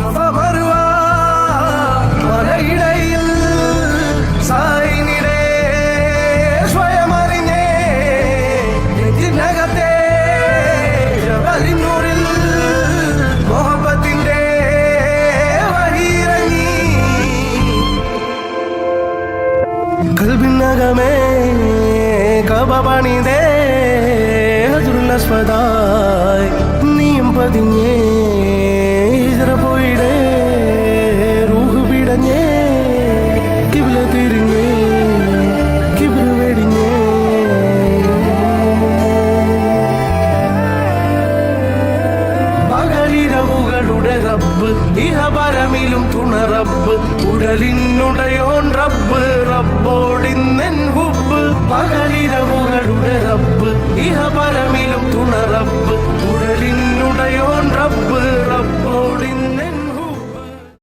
അവ മറുവാ മലയിടയിൽ സായിനിടെ സ്വയമറിഞ്ഞേ നെഞ്ചിനകത്തെ ജബലിന്നൂരിൽ മുഹബത്തിന്റെ വഴിയിറങ്ങി കൽബിനകമേ കബ പണിതേ ഹജറുൽ നീയും പതിഞ്ഞേ ഇതറ പോയിടേ റൂഹ് പിടഞ്ഞേ കിബില തിരിഞ്ഞേ കിബില വെടിഞ്ഞേ പകലിരവുകളുടെ റബ്ബ് ഇഹപരമിലും തുണ റബ്ബ് ഉടലിനുടയോൻ റബ്ബ് റബ്ബോടിന്നെൻ ഹുബ് പകലിരവുകളുടെ റബ്ബ് ഇഹപരമിലും തുണ റബ്ബ് ഉടലിനുടയോൻ റബ്ബ് റബ്ബ്